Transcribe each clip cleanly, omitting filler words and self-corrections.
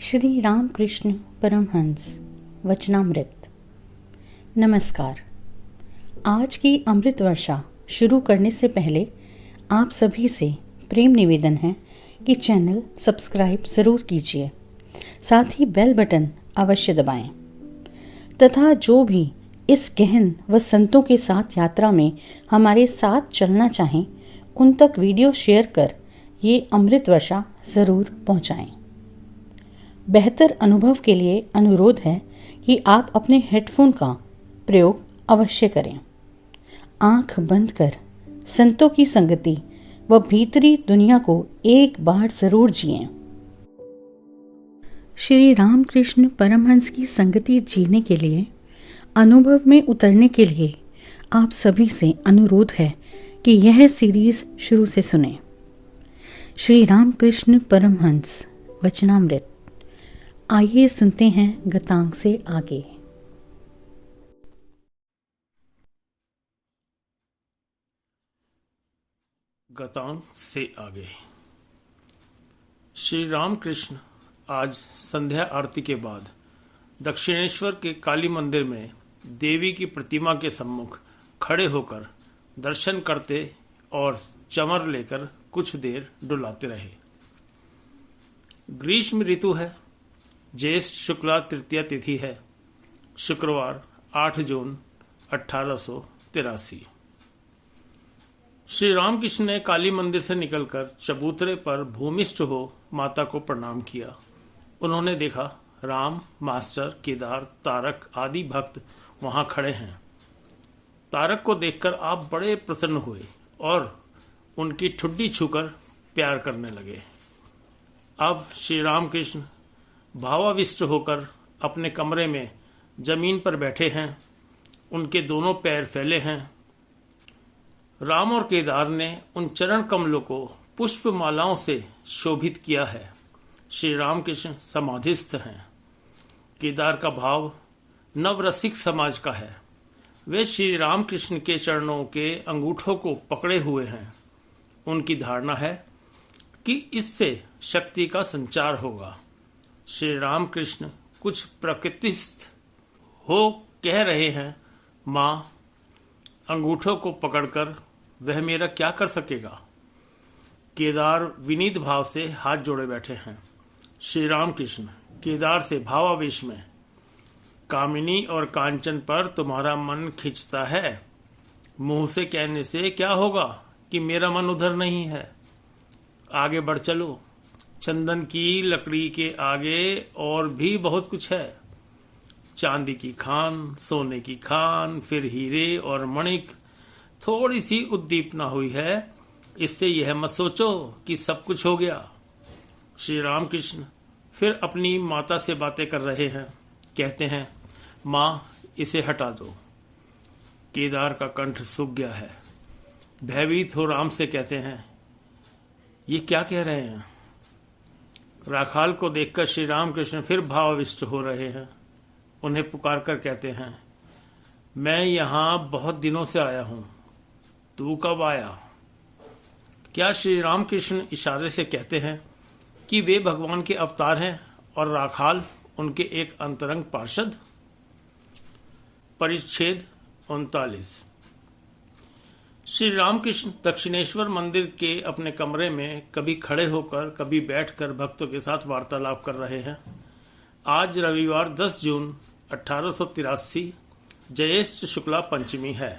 श्री रामकृष्ण परमहंस वचनामृत। नमस्कार। आज की अमृत वर्षा शुरू करने से पहले आप सभी से प्रेम निवेदन है कि चैनल सब्सक्राइब ज़रूर कीजिए, साथ ही बेल बटन अवश्य दबाएं तथा जो भी इस गहन व संतों के साथ यात्रा में हमारे साथ चलना चाहें उन तक वीडियो शेयर कर ये अमृत वर्षा ज़रूर पहुंचाएं। बेहतर अनुभव के लिए अनुरोध है कि आप अपने हेडफोन का प्रयोग अवश्य करें। आंख बंद कर संतों की संगति व भीतरी दुनिया को एक बार जरूर जिएं। श्री रामकृष्ण परमहंस की संगति जीने के लिए, अनुभव में उतरने के लिए आप सभी से अनुरोध है कि यह सीरीज शुरू से सुनें। श्री रामकृष्ण परमहंस वचनामृत। आइए सुनते हैं गतांग से आगे। गतांग से आगे। श्री रामकृष्ण आज संध्या आरती के बाद दक्षिणेश्वर के काली मंदिर में देवी की प्रतिमा के सम्मुख खड़े होकर दर्शन करते और चमर लेकर कुछ देर डुलाते रहे। ग्रीष्म ऋतु है। ज्येष्ठ शुक्ला तृतीया तिथि है। शुक्रवार 8 जून 1883। श्री रामकृष्ण ने काली मंदिर से निकलकर चबूतरे पर भूमिष्ठ हो माता को प्रणाम किया। उन्होंने देखा राम, मास्टर, केदार, तारक आदि भक्त वहां खड़े हैं। तारक को देखकर आप बड़े प्रसन्न हुए और उनकी ठुड्डी छूकर प्यार करने लगे। अब श्री रामकृष्ण भावाविष्ट होकर अपने कमरे में जमीन पर बैठे हैं। उनके दोनों पैर फैले हैं। राम और केदार ने उन चरण कमलों को पुष्प मालाओं से शोभित किया है। श्री रामकृष्ण समाधिस्थ हैं। केदार का भाव नवरसिक समाज का है। वे श्री रामकृष्ण के चरणों के अंगूठों को पकड़े हुए हैं। उनकी धारणा है कि इससे शक्ति का संचार होगा। श्री रामकृष्ण कुछ प्रकृतिस्थ हो कह रहे हैं, माँ, अंगूठों को पकड़कर वह मेरा क्या कर सकेगा। केदार विनीत भाव से हाथ जोड़े बैठे हैं। श्री रामकृष्ण केदार से भावावेश में, कामिनी और कांचन पर तुम्हारा मन खिंचता है। मुंह से कहने से क्या होगा कि मेरा मन उधर नहीं है। आगे बढ़ चलो। चंदन की लकड़ी के आगे और भी बहुत कुछ है। चांदी की खान, सोने की खान, फिर हीरे और मणिक। थोड़ी सी उद्दीपना हुई है। इससे यह मत सोचो कि सब कुछ हो गया। श्री रामकृष्ण फिर अपनी माता से बातें कर रहे हैं। कहते हैं, माँ, इसे हटा दो। केदार का कंठ सूख गया है। भयभीत हो राम से कहते हैं, ये क्या कह रहे हैं। राखाल को देखकर श्री रामकृष्ण फिर भावाविष्ट हो रहे हैं। उन्हें पुकार कर कहते हैं, मैं यहाँ बहुत दिनों से आया हूँ, तू कब आया। क्या श्री रामकृष्ण इशारे से कहते हैं कि वे भगवान के अवतार हैं और राखाल उनके एक अंतरंग पार्षद। परिच्छेद 39। श्री रामकृष्ण दक्षिणेश्वर मंदिर के अपने कमरे में कभी खड़े होकर कभी बैठकर भक्तों के साथ वार्तालाप कर रहे हैं। आज रविवार 10 जून 1883 ज्येष्ठ शुक्ला पंचमी है।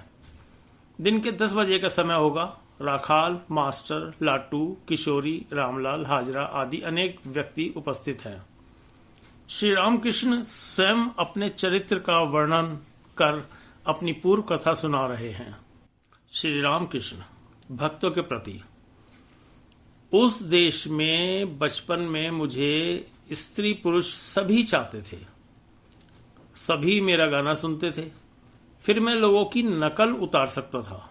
दिन के 10 बजे का समय होगा। राखाल, मास्टर, लाटू, किशोरी, रामलाल, हाजरा आदि अनेक व्यक्ति उपस्थित हैं। श्री रामकृष्ण स्वयं अपने चरित्र का वर्णन कर अपनी पूर्व कथा सुना रहे हैं। श्री रामकृष्ण भक्तों के प्रति। उस देश में बचपन में मुझे स्त्री पुरुष सभी चाहते थे। सभी मेरा गाना सुनते थे। फिर मैं लोगों की नकल उतार सकता था।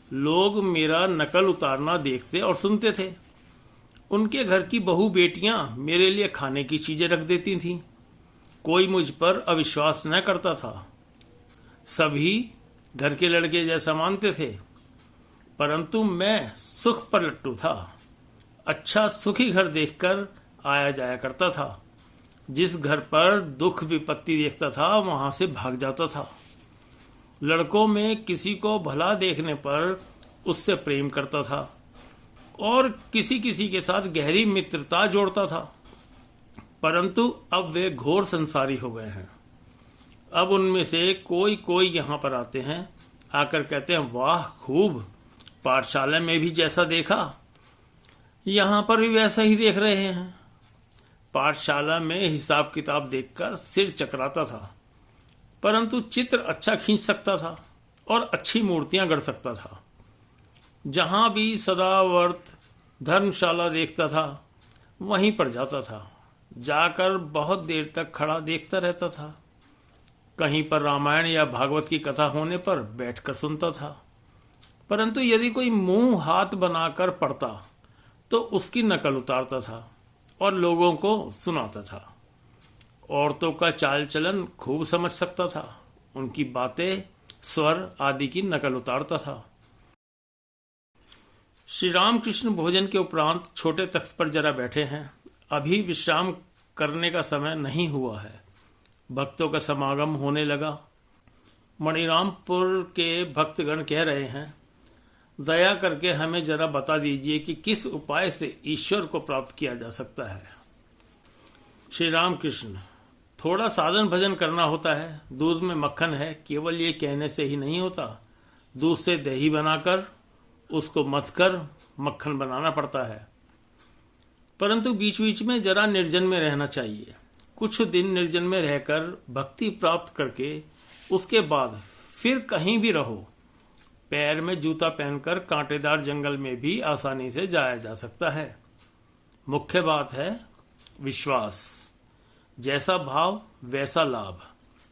लोग मेरा नकल उतारना देखते और सुनते थे। उनके घर की बहू बेटियां मेरे लिए खाने की चीजें रख देती थीं। कोई मुझ पर अविश्वास न करता था। सभी घर के लड़के जैसा मानते थे, परंतु मैं सुख पर लट्टू था। अच्छा सुखी घर देखकर आया जाया करता था। जिस घर पर दुख विपत्ति देखता था वहां से भाग जाता था। लड़कों में किसी को भला देखने पर उससे प्रेम करता था और किसी किसी के साथ गहरी मित्रता जोड़ता था। परंतु अब वे घोर संसारी हो गए हैं। अब उनमें से कोई कोई यहाँ पर आते हैं, आकर कहते हैं, वाह खूब, पाठशाला में भी जैसा देखा यहाँ पर भी वैसा ही देख रहे हैं। पाठशाला में हिसाब किताब देखकर सिर चकराता था, परंतु चित्र अच्छा खींच सकता था और अच्छी मूर्तियां गढ़ सकता था। जहां भी सदावर्त धर्मशाला देखता था वहीं पर जाता था, जाकर बहुत देर तक खड़ा देखता रहता था। कहीं पर रामायण या भागवत की कथा होने पर बैठकर सुनता था, परंतु यदि कोई मुंह हाथ बनाकर पढ़ता तो उसकी नकल उतारता था और लोगों को सुनाता था। औरतों का चाल चलन खूब समझ सकता था, उनकी बातें, स्वर आदि की नकल उतारता था। श्री रामकृष्ण भोजन के उपरांत छोटे तख्त पर जरा बैठे हैं। अभी विश्राम करने का समय नहीं हुआ है। भक्तों का समागम होने लगा। मणिरामपुर के भक्तगण कह रहे हैं, दया करके हमें जरा बता दीजिए कि किस उपाय से ईश्वर को प्राप्त किया जा सकता है। श्री रामकृष्ण, थोड़ा साधन भजन करना होता है। दूध में मक्खन है, केवल ये कहने से ही नहीं होता। दूध से दही बनाकर उसको मथकर मक्खन बनाना पड़ता है। परंतु बीच बीच में जरा निर्जन में रहना चाहिए। कुछ दिन निर्जन में रहकर भक्ति प्राप्त करके उसके बाद फिर कहीं भी रहो। पैर में जूता पहनकर कांटेदार जंगल में भी आसानी से जाया जा सकता है। मुख्य बात है विश्वास। जैसा भाव वैसा लाभ।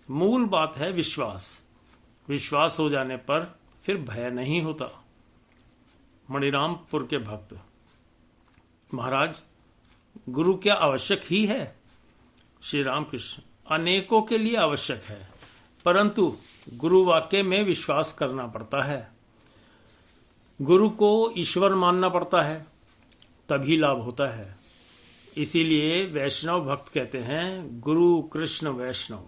मूल बात है विश्वास। विश्वास हो जाने पर फिर भय नहीं होता। मणिरामपुर के भक्त, महाराज, गुरु क्या आवश्यक ही है? श्री रामकृष्ण, अनेकों के लिए आवश्यक है, परंतु गुरु वाक्य में विश्वास करना पड़ता है। गुरु को ईश्वर मानना पड़ता है, तभी लाभ होता है। इसीलिए वैष्णव भक्त कहते हैं, गुरु कृष्ण वैष्णव।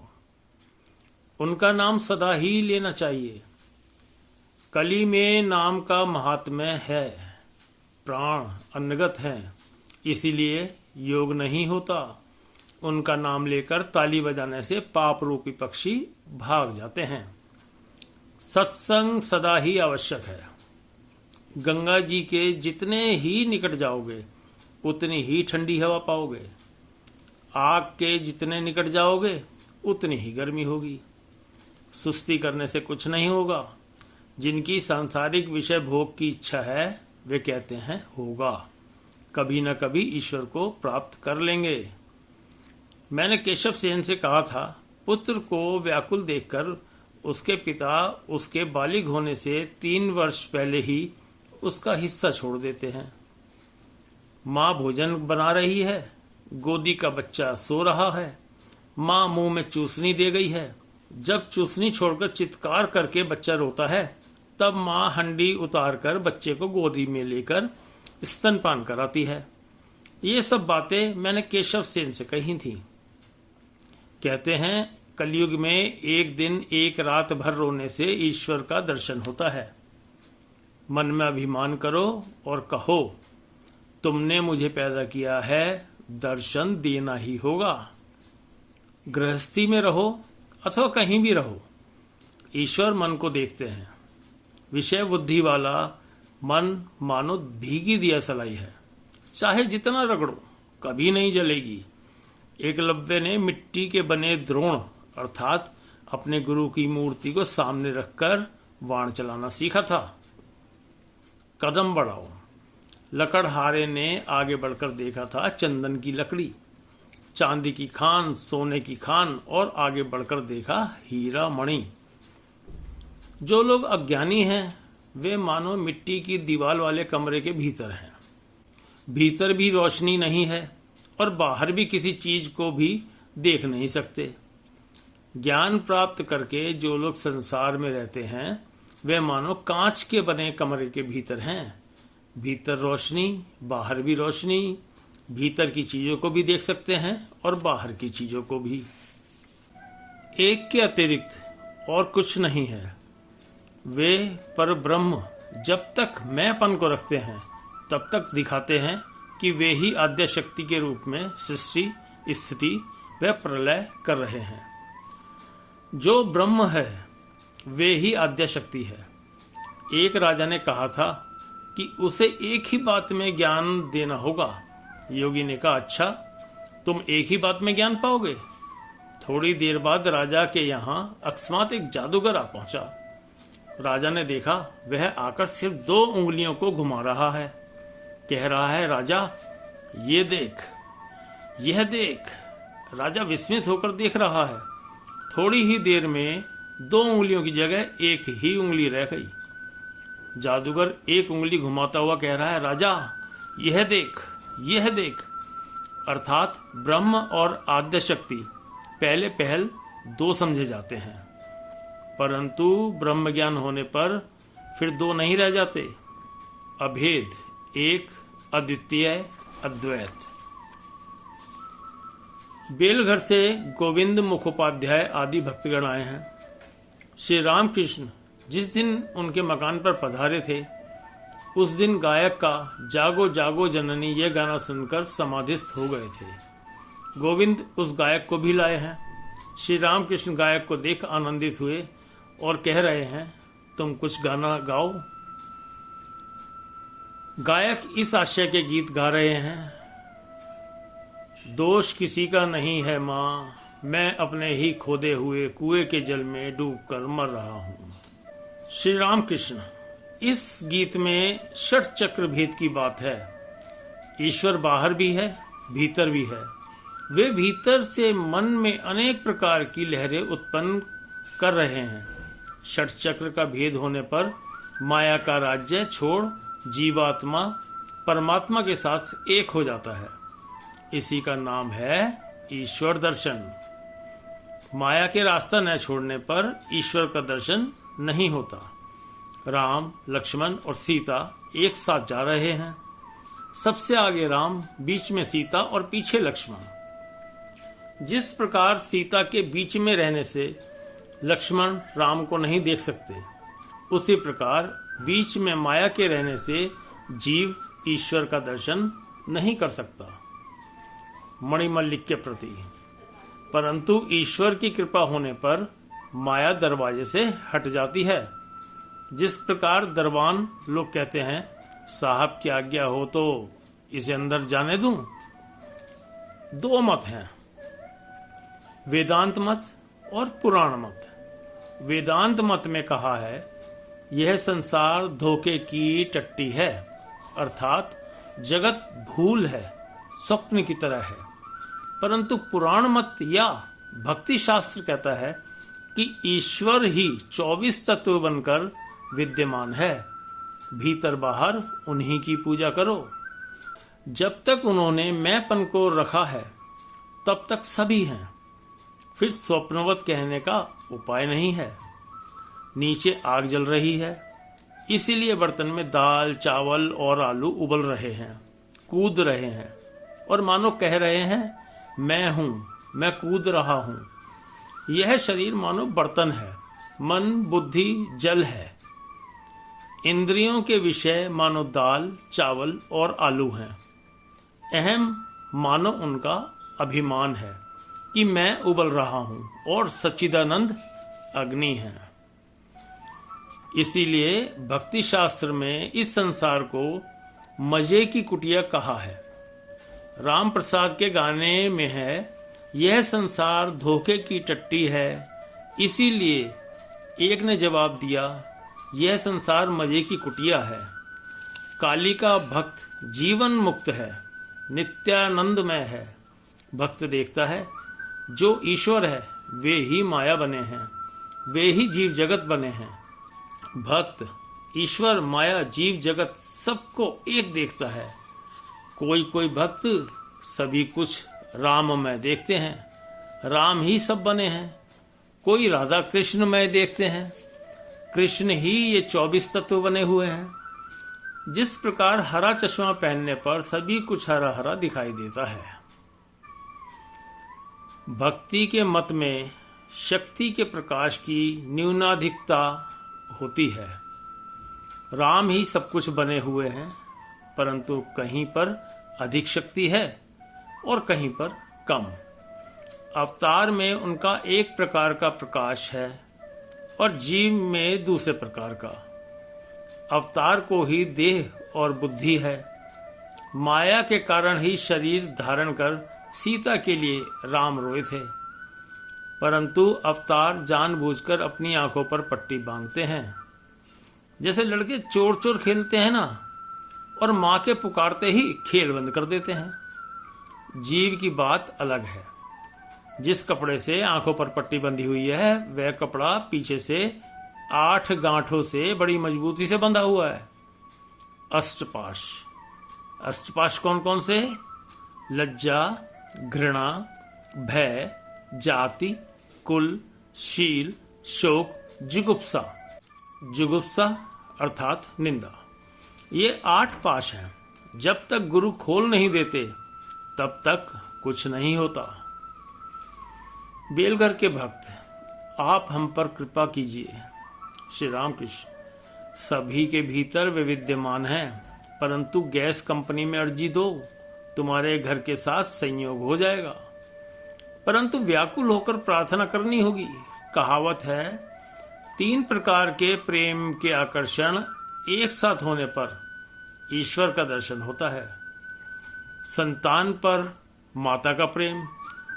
उनका नाम सदा ही लेना चाहिए। कली में नाम का महात्म्य है। प्राण अन्नगत हैं, इसीलिए योग नहीं होता। उनका नाम लेकर ताली बजाने से पाप रूपी पक्षी भाग जाते हैं। सत्संग सदा ही आवश्यक है। गंगा जी के जितने ही निकट जाओगे उतनी ही ठंडी हवा पाओगे। आग के जितने निकट जाओगे उतनी ही गर्मी होगी। सुस्ती करने से कुछ नहीं होगा। जिनकी सांसारिक विषय भोग की इच्छा है वे कहते हैं होगा, कभी न कभी ईश्वर को प्राप्त कर लेंगे। मैंने केशव सेन से कहा था, पुत्र को व्याकुल देखकर उसके पिता उसके बालिग होने से 3 वर्ष पहले ही उसका हिस्सा छोड़ देते हैं। माँ भोजन बना रही है, गोदी का बच्चा सो रहा है, माँ मुंह में चूसनी दे गई है। जब चूसनी छोड़कर चित्कार करके बच्चा रोता है, तब माँ हंडी उतार कर बच्चे को गोदी में लेकर स्तनपान कराती है। ये सब बातें मैंने केशव सेन से कही थी। कहते हैं, कलयुग में एक दिन एक रात भर रोने से ईश्वर का दर्शन होता है। मन में अभिमान करो और कहो, तुमने मुझे पैदा किया है, दर्शन देना ही होगा। गृहस्थी में रहो अथवा कहीं भी रहो, ईश्वर मन को देखते हैं। विषय बुद्धि वाला मन मानो भीगी दिया सलाई है, चाहे जितना रगड़ो कभी नहीं जलेगी। एकलव्य ने मिट्टी के बने द्रोण अर्थात अपने गुरु की मूर्ति को सामने रखकर बाण चलाना सीखा था। कदम बढ़ाओ। लकड़हारे ने आगे बढ़कर देखा था चंदन की लकड़ी, चांदी की खान, सोने की खान और आगे बढ़कर देखा हीरा मणि। जो लोग अज्ञानी हैं वे मानो मिट्टी की दीवार वाले कमरे के भीतर हैं। भीतर भी रोशनी नहीं है और बाहर भी किसी चीज को भी देख नहीं सकते। ज्ञान प्राप्त करके जो लोग संसार में रहते हैं वे मानो कांच के बने कमरे के भीतर हैं। भीतर रोशनी, बाहर भी रोशनी, भीतर की चीजों को भी देख सकते हैं और बाहर की चीजों को भी। एक के अतिरिक्त और कुछ नहीं है। वे पर ब्रह्म जब तक मैंपन को रखते हैं तब तक दिखाते हैं कि वे ही आद्य शक्ति के रूप में सृष्टि, स्थिति व प्रलय कर रहे हैं। जो ब्रह्म है वे ही आद्य शक्ति है। एक राजा ने कहा था कि उसे एक ही बात में ज्ञान देना होगा। योगी ने कहा, अच्छा, तुम एक ही बात में ज्ञान पाओगे? थोड़ी देर बाद राजा के यहाँ अकस्मात एक जादूगर आ पहुंचा। राजा ने देखा वह आकर सिर्फ 2 उंगलियों को घुमा रहा है। कह रहा है, राजा ये देख, यह देख। राजा विस्मित होकर देख रहा है। थोड़ी ही देर में 2 उंगलियों की जगह एक ही उंगली रह गई। जादूगर एक उंगली घुमाता हुआ कह रहा है, राजा यह देख, यह देख। अर्थात ब्रह्म और आद्य शक्ति पहले पहल 2 समझे जाते हैं, परंतु ब्रह्म ज्ञान होने पर फिर 2 नहीं रह जाते। अभेद, एक, अद्वितीय, अद्वैत। बेलघर से गोविंद मुखोपाध्याय आदि भक्तगण आए हैं। श्री रामकृष्ण जिस दिन उनके मकान पर पधारे थे उस दिन गायक का जागो जागो जननी यह गाना सुनकर समाधिस्थ हो गए थे। गोविंद उस गायक को भी लाए हैं। श्री रामकृष्ण गायक को देख आनंदित हुए और कह रहे हैं, तुम कुछ गाना गाओ। गायक इस आशय के गीत गा रहे हैं, दोष किसी का नहीं है माँ, मैं अपने ही खोदे हुए कुएं के जल में डूबकर मर रहा हूँ। श्री रामकृष्ण, इस गीत में षट चक्र भेद की बात है। ईश्वर बाहर भी है, भीतर भी है। वे भीतर से मन में अनेक प्रकार की लहरें उत्पन्न कर रहे हैं। षट चक्र का भेद होने पर माया का राज्य छोड़ जीवात्मा परमात्मा के साथ एक हो जाता है। इसी का नाम है ईश्वर दर्शन। माया के रास्ता न छोड़ने पर ईश्वर का दर्शन नहीं होता। राम, लक्ष्मण और सीता एक साथ जा रहे हैं। सबसे आगे राम, बीच में सीता और पीछे लक्ष्मण। जिस प्रकार सीता के बीच में रहने से लक्ष्मण राम को नहीं देख सकते, उसी प्रकार बीच में माया के रहने से जीव ईश्वर का दर्शन नहीं कर सकता। मणिमल्लिक के प्रति। परंतु ईश्वर की कृपा होने पर माया दरवाजे से हट जाती है। जिस प्रकार दरबान लोग कहते हैं, साहब की आज्ञा हो तो इसे अंदर जाने दूं। 2 मत हैं, वेदांत मत और पुराण मत। वेदांत मत में कहा है, यह संसार धोखे की टट्टी है, अर्थात जगत भूल है, स्वप्न की तरह है। परंतु पुराण मत या भक्ति शास्त्र कहता है कि ईश्वर ही 24 तत्व बनकर विद्यमान है। भीतर बाहर उन्हीं की पूजा करो। जब तक उन्होंने मैंपन को रखा है तब तक सभी हैं। फिर स्वप्नवत कहने का उपाय नहीं है। नीचे आग जल रही है, इसीलिए बर्तन में दाल, चावल और आलू उबल रहे हैं, कूद रहे हैं और मानो कह रहे हैं, मैं हूं, मैं कूद रहा हूं। यह शरीर मानो बर्तन है, मन, बुद्धि जल है। इंद्रियों के विषय मानो दाल, चावल और आलू हैं। अहम मानो उनका अभिमान है कि मैं उबल रहा हूं और सच्चिदानंद अग्नि है। इसीलिए भक्ति शास्त्र में इस संसार को मजे की कुटिया कहा है। राम प्रसाद के गाने में है, यह संसार धोखे की टट्टी है। इसीलिए एक ने जवाब दिया, यह संसार मजे की कुटिया है। काली का भक्त जीवन मुक्त है, नित्यानंदमय है। भक्त देखता है जो ईश्वर है वे ही माया बने हैं, वे ही जीव जगत बने हैं। भक्त ईश्वर, माया, जीव जगत सबको एक देखता है। कोई कोई भक्त सभी कुछ राममय देखते हैं, राम ही सब बने हैं। कोई राधा कृष्णमय देखते हैं, कृष्ण ही ये 24 तत्व बने हुए हैं। जिस प्रकार हरा चश्मा पहनने पर सभी कुछ हरा हरा दिखाई देता है। भक्ति के मत में शक्ति के प्रकाश की न्यूनाधिकता होती है। राम ही सब कुछ बने हुए हैं, परंतु कहीं पर अधिक शक्ति है और कहीं पर कम। अवतार में उनका एक प्रकार का प्रकाश है और जीव में दूसरे प्रकार का। अवतार को ही देह और बुद्धि है। माया के कारण ही शरीर धारण कर सीता के लिए राम रोए थे, परंतु अवतार जानबूझकर अपनी आंखों पर पट्टी बांधते हैं। जैसे लड़के चोर चोर खेलते हैं ना, और मां के पुकारते ही खेल बंद कर देते हैं। जीव की बात अलग है। जिस कपड़े से आंखों पर पट्टी बंधी हुई है, वह कपड़ा पीछे से 8 गांठों से बड़ी मजबूती से बंधा हुआ है। अष्टपाश। अष्टपाश कौन कौन से? लज्जा, घृणा, भय, जाति, कुल, शील, शोक, जुगुप्सा। जुगुप्सा अर्थात निंदा। ये 8 पाश हैं। जब तक गुरु खोल नहीं देते तब तक कुछ नहीं होता। बेलघर के भक्त, आप हम पर कृपा कीजिए। श्री रामकृष्ण। सभी के भीतर वे विद्यमान हैं, परंतु गैस कंपनी में अर्जी दो, तुम्हारे घर के साथ संयोग हो जाएगा। परंतु व्याकुल होकर प्रार्थना करनी होगी। कहावत है, 3 प्रकार के प्रेम के आकर्षण एक साथ होने पर ईश्वर का दर्शन होता है। संतान पर माता का प्रेम,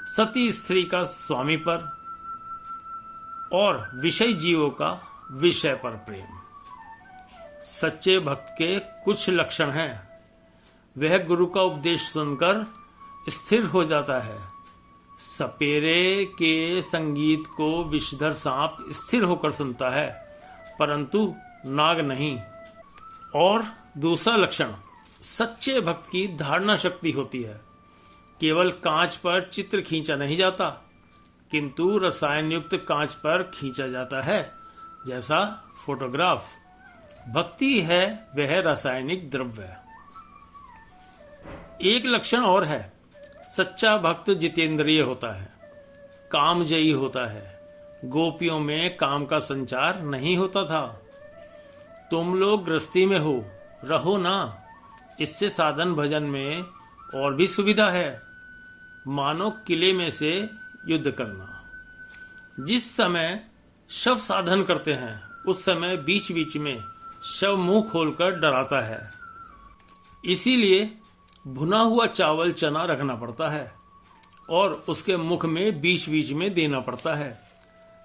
सती स्त्री का स्वामी पर, और विषय जीवों का विषय पर प्रेम। सच्चे भक्त के कुछ लक्षण हैं। वह गुरु का उपदेश सुनकर स्थिर हो जाता है। सपेरे के संगीत को विषधर सांप स्थिर होकर सुनता है, परंतु नाग नहीं। और दूसरा लक्षण, सच्चे भक्त की धारणा शक्ति होती है। केवल कांच पर चित्र खींचा नहीं जाता, किंतु रसायन युक्त कांच पर खींचा जाता है, जैसा फोटोग्राफ। भक्ति है वह रासायनिक द्रव्य। एक लक्षण और है, सच्चा भक्त जितेंद्रिय होता है, कामजयी होता है। गोपियों में काम का संचार नहीं होता था। तुम लोग गृहस्थी में हो, रहो ना, इससे साधन भजन में और भी सुविधा है। मानो किले में से युद्ध करना। जिस समय शव साधन करते हैं, उस समय बीच बीच में शव मुंह खोलकर डराता है। इसीलिए भुना हुआ चावल चना रखना पड़ता है और उसके मुख में बीच बीच में देना पड़ता है।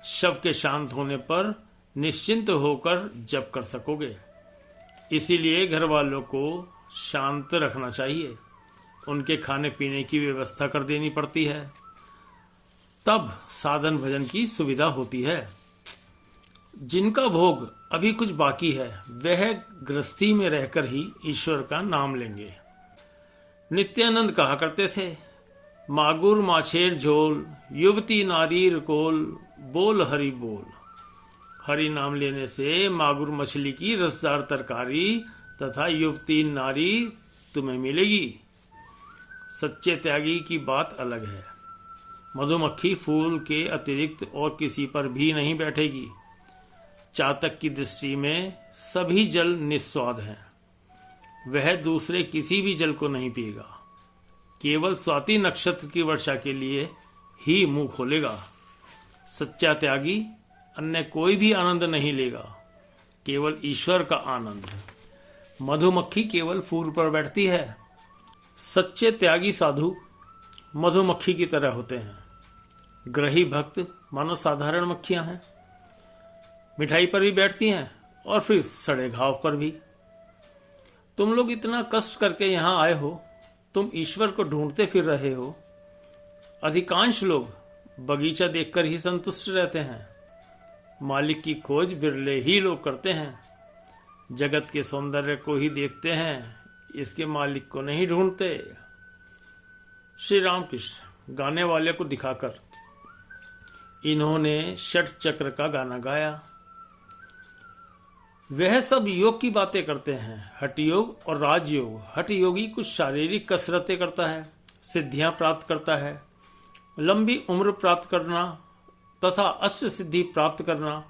शव के शांत होने पर निश्चिंत होकर जप कर सकोगे। इसीलिए घर वालों को शांत रखना चाहिए। उनके खाने पीने की व्यवस्था कर देनी पड़ती है, तब साधन भजन की सुविधा होती है। जिनका भोग अभी कुछ बाकी है, वह गृहस्थी में रहकर ही ईश्वर का नाम लेंगे। नित्यानंद कहा करते थे, मागुर माछेर झोल, युवती नारी रकोल, बोल हरि बोल। हरि नाम लेने से मागुर मछली की रसदार तरकारी तथा युवती नारी तुम्हें मिलेगी। सच्चे त्यागी की बात अलग है। मधुमक्खी फूल के अतिरिक्त और किसी पर भी नहीं बैठेगी। चातक की दृष्टि में सभी जल निस्वाद हैं। वह दूसरे किसी भी जल को नहीं पिएगा। केवल स्वाति नक्षत्र की वर्षा के लिए ही मुंह खोलेगा। सच्चा त्यागी अन्य कोई भी आनंद नहीं लेगा, केवल ईश्वर का आनंद। मधुमक्खी केवल फूल पर बैठती है। सच्चे त्यागी साधु मधुमक्खी की तरह होते हैं। ग्रही भक्त मानो साधारण मक्खियां हैं। मिठाई पर भी बैठती हैं और फिर सड़े घाव पर भी। तुम लोग इतना कष्ट करके यहां आए हो, तुम ईश्वर को ढूंढते फिर रहे हो। अधिकांश लोग बगीचा देखकर ही संतुष्ट रहते हैं। मालिक की खोज बिरले ही लोग करते हैं। जगत के सौंदर्य को ही देखते हैं, इसके मालिक को नहीं ढूंढते। श्री रामकृष्ण गाने वाले को दिखाकर इन्होंने षट चक्र का गाना गाया। वह सब योग की बातें करते हैं, हठ योग और राजयोग। हठ योगी कुछ शारीरिक कसरतें करता है, सिद्धियां प्राप्त करता है, लंबी उम्र प्राप्त करना तथा अष्ट सिद्धि प्राप्त करना,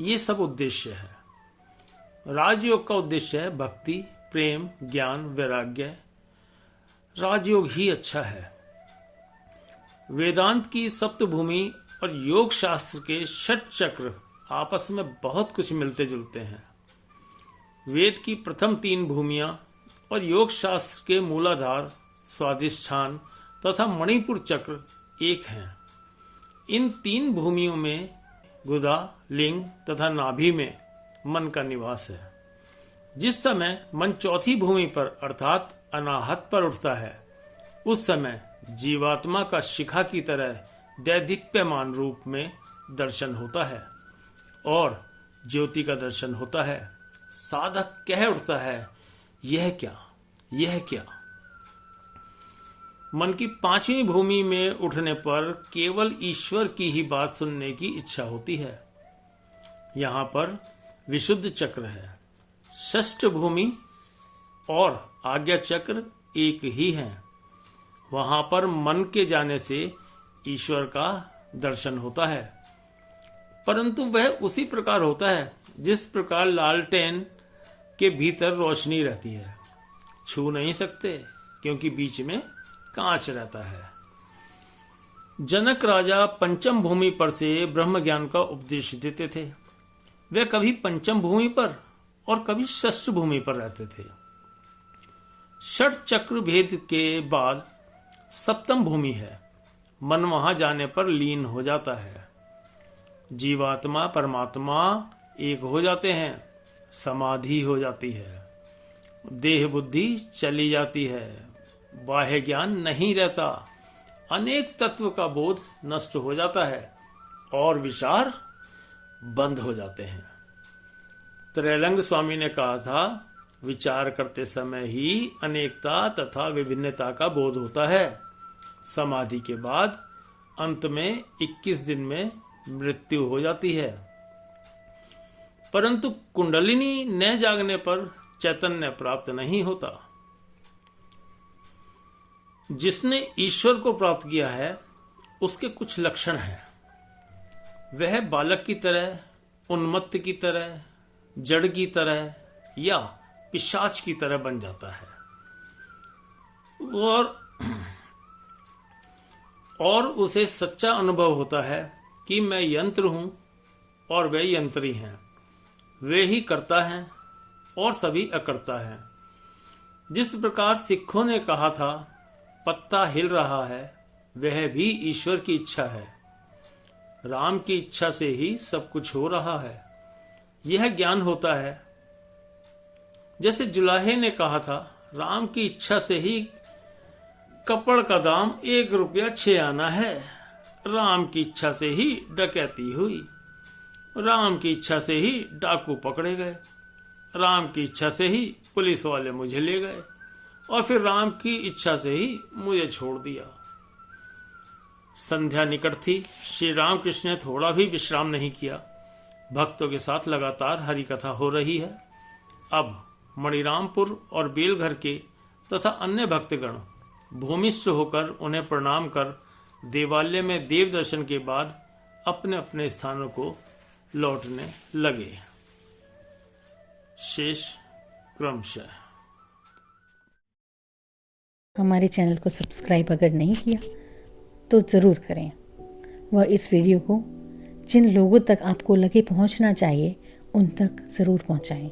ये सब उद्देश्य है। राजयोग का उद्देश्य है भक्ति, प्रेम, ज्ञान, वैराग्य। राजयोग ही अच्छा है। वेदांत की सप्तभूमि और योग शास्त्र के षट चक्र आपस में बहुत कुछ मिलते जुलते हैं। वेद की प्रथम 3 भूमियां और योग शास्त्र के मूलाधार, स्वाधिष्ठान तथा मणिपुर चक्र एक हैं। इन 3 भूमियों में गुदा, लिंग तथा नाभि में मन का निवास है। जिस समय मन चौथी भूमि पर अर्थात अनाहत पर उठता है, उस समय जीवात्मा का शिखा की तरह दैदीप्यमान रूप में दर्शन होता है और ज्योति का दर्शन होता है। साधक कह उठता है, यह क्या, यह क्या। मन की 5वीं भूमि में उठने पर केवल ईश्वर की ही बात सुनने की इच्छा होती है। यहां पर विशुद्ध चक्र है। षष्ठ भूमि और आज्ञा चक्र एक ही हैं। वहां पर मन के जाने से ईश्वर का दर्शन होता है, परंतु वह उसी प्रकार होता है जिस प्रकार लालटेन के भीतर रोशनी रहती है। छू नहीं सकते क्योंकि बीच में कांच रहता है। जनक राजा पंचम भूमि पर से ब्रह्म ज्ञान का उपदेश देते थे। वे कभी पंचम भूमि पर और कभी षष्ठ भूमि पर रहते थे। षट चक्र भेद के बाद सप्तम भूमि है। मन वहां जाने पर लीन हो जाता है। जीवात्मा परमात्मा एक हो जाते हैं, समाधि हो जाती है, देह बुद्धि चली जाती है, बाह्य ज्ञान नहीं रहता, अनेक तत्व का बोध नष्ट हो जाता है और विचार बंद हो जाते हैं। त्रैलंग स्वामी ने कहा था, विचार करते समय ही अनेकता तथा विभिन्नता का बोध होता है। समाधि के बाद अंत में 21 दिन में मृत्यु हो जाती है। परंतु कुंडलिनी न जागने पर चैतन्य प्राप्त नहीं होता। जिसने ईश्वर को प्राप्त किया है उसके कुछ लक्षण हैं। वह बालक की तरह, उन्मत्त की तरह, जड़ की तरह या पिशाच की तरह बन जाता है और उसे सच्चा अनुभव होता है कि मैं यंत्र हूं और वे यंत्री हैं। वे ही करता है और सभी अकर्ता है। जिस प्रकार सिखों ने कहा था, पत्ता हिल रहा है, वह भी ईश्वर की इच्छा है। राम की इच्छा से ही सब कुछ हो रहा है। यह ज्ञान होता है। जैसे जुलाहे ने कहा था, राम की इच्छा से ही कपड़ का दाम 1 रुपया 6 आना है। राम की इच्छा से ही डकैती हुई। राम की इच्छा से ही डाकू पकड़े गए। राम की इच्छा से ही पुलिस वाले मुझे ले गए और फिर राम की इच्छा से ही मुझे छोड़ दिया। संध्या निकट थी। श्री रामकृष्ण ने थोड़ा भी विश्राम नहीं किया। भक्तों के साथ लगातार हरि कथा हो रही है। अब मणिरामपुर और बेलघर के तथा अन्य भक्तगण भूमिष्ठ होकर उन्हें प्रणाम कर देवालय में देव दर्शन के बाद अपने अपने स्थानों को लौटने लगे। शेष क्रमशः। हमारे चैनल को सब्सक्राइब अगर नहीं किया तो ज़रूर करें। वह इस वीडियो को जिन लोगों तक आपको लगे पहुंचना चाहिए उन तक ज़रूर पहुंचाएं।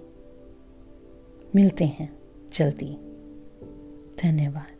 मिलते हैं जल्दी। धन्यवाद।